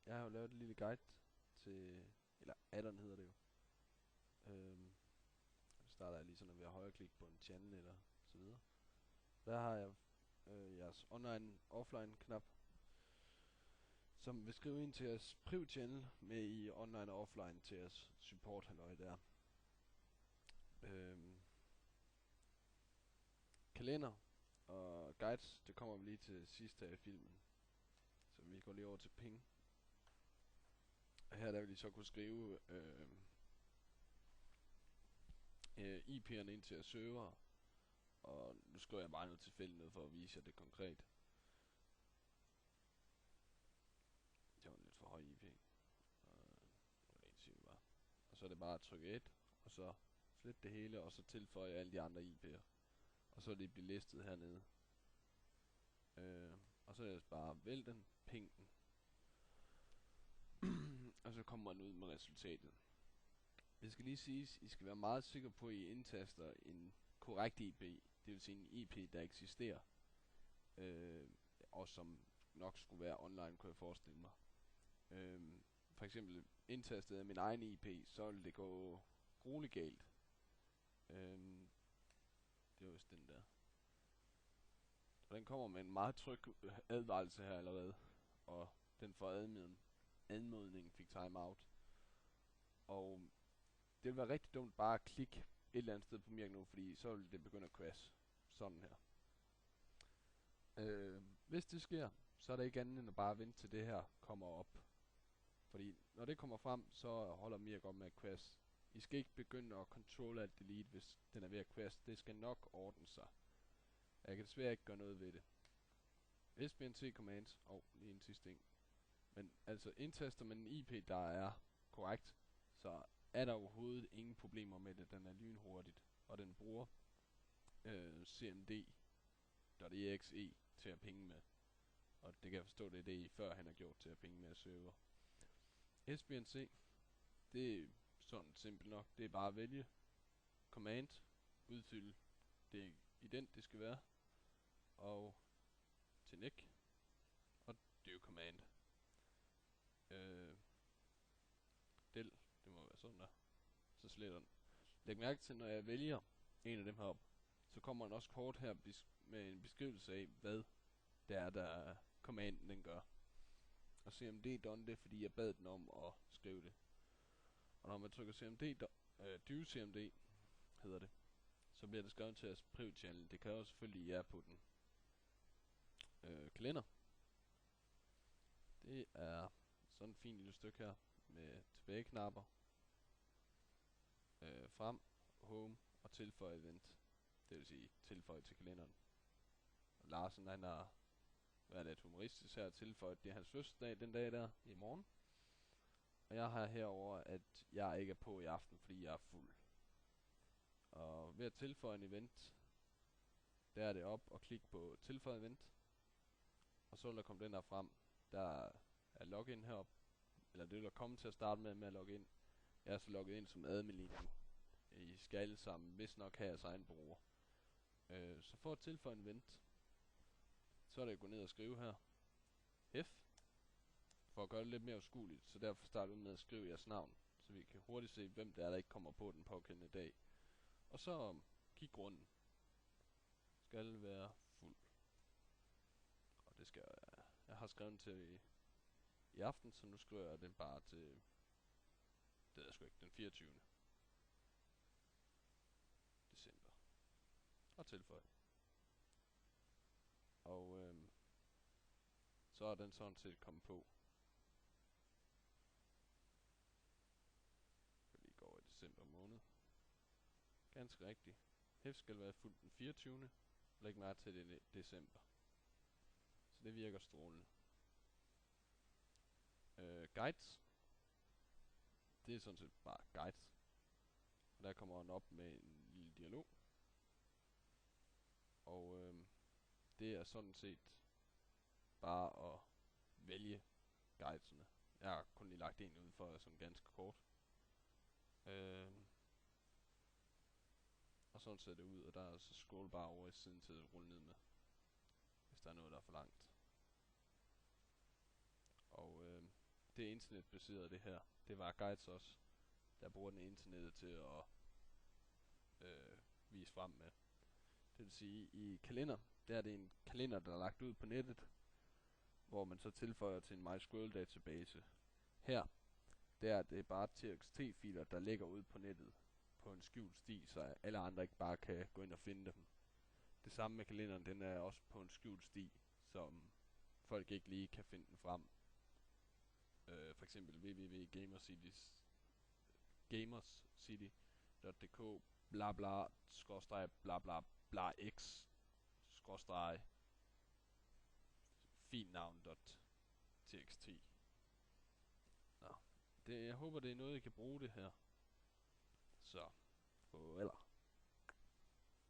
Jeg har jo lavet en lille guide til, eller addon hedder det jo. Så starter jeg lige sådan ved at højreklikke på en channel eller så videre. Der har jeg jeres online-offline knap, som vil skrive ind til jeres priv channel med i online og offline til jeres support halløj der. Kalender og guides, det kommer vi lige til sidst her i filmen. Så vi går lige over til ping. Og her der vil I så kunne skrive IP'erne ind til jeres server. Og nu skriver jeg bare noget tilfældigt noget for at vise jer det konkret. Det var en lidt for høj IP. Og så er det bare at trykke 1, og så slet det hele, og så tilføje alle de andre IP'er. Og så er det blive listet hernede. Og så er det bare vælg den, ping den. Og så kommer man ud med resultatet. Det skal lige siges, I skal være meget sikre på, at I indtaster en korrekt IP. Det vil sige en IP, der eksisterer. Og som nok skulle være online, kunne jeg forestille mig. For eksempel indtastet af min egen IP, så vil det gå grueligt galt. Det var vist den der. Så den kommer med en meget tryg advarelse her allerede. Og den for anmodningen fik timeout. Og det vil være rigtig dumt bare at klikke et eller andet sted på Mirk nu, fordi så vil det begynde at crash. Sådan her. Hvis det sker, så er der ikke andet end at bare vente til det her kommer op. Fordi når det kommer frem, så holder Mirk op med at crash. I skal ikke begynde at control alt delete, hvis den er ved at crash. Det skal nok ordne sig. Jeg kan desværre ikke gøre noget ved det. SBNC commands, lige en sidste ting. Men altså indtaster man en IP, der er korrekt, så er der overhovedet ingen problemer med det. Den er lynhurtigt, og den bruger cmd.exe til at pinge med. Og det kan jeg forstå, det er det I før han har gjort til at pinge med server. SBNC, det er sådan simpelt nok. Det er bare at vælge command, udfylde det ident det skal være, og til nick, og det command. Del, det må være sådan der. Så sletter den. Læg mærke til, når jeg vælger en af dem herop, så kommer den også kort her med en beskrivelse af, hvad det er, der commanden den gør. Og cmd done det, fordi jeg bad den om at skrive det. Og når man trykker cmd, do cmd hedder det, så bliver det skrevet til jeres priv channel. Det kan jo selvfølgelig I er på den. Kalender. Det er sådan et fint lille stykke her med tilbageknapper. Frem, home og tilføje event. Det vil sige tilføje til kalenderen. Og Larsen han har været lidt humoristisk her og tilføjet, det er hans fødselsdag den dag der i morgen. Og jeg har herover at jeg ikke er på i aften, fordi jeg er fuld. Og ved at tilføje en event, der er det op og klik på tilføje event. Og så vil der komme den her frem. Der er login herop. Eller det vil der komme til at starte med at logge ind. Jeg er så logget ind som admin lige nu. I skal alle sammen vist nok have jeres egen bruger. Så for at tilføje en event, så er det at gå ned og skrive her. F. For at gøre det lidt mere uskueligt. Så derfor starter vi med at skrive jeres navn. Så vi kan hurtigt se, hvem det er, der ikke kommer på den pågældende dag. Og så kig grunden. Skal være fuld. Og det skal jeg har skrevet den til i aften, så nu skriver jeg den bare til, det er sgu ikke, den 24. december. Og tilføj. Og så er den sådan set kommet på. Jeg lige gå over i december måned. Ganske rigtigt. Hæft skal være fuldt den 24. Læg mærke til det december. Så det virker strålende. Guides. Det er sådan set bare guides. Og der kommer den op med en lille dialog. Og det er sådan set bare at vælge guidesene. Jeg har kun lige lagt en ud for sådan ganske kort. Og sådan ser det ud, og der er så scroll bare over i siden til at rulle ned med, hvis der er noget, der er for langt. Og det er internetbaseret det her. Det var guides også, der bruger den internettet til at vise frem med. Det vil sige, i kalender, der er det en kalender, der er lagt ud på nettet, hvor man så tilføjer til en MySQL database. Her, der er det bare TXT-filer, der ligger ud på nettet på en skjult sti, så alle andre ikke bare kan gå ind og finde dem. Det samme med kalenderen, den er også på en skjult sti, som folk ikke lige kan finde den frem. For eksempel www.gamerscity.dk bla bla skråstreg bla bla bla x skråstreg filnavn.txt. Nå, jeg håber det er noget I kan bruge det her. Så, farvel.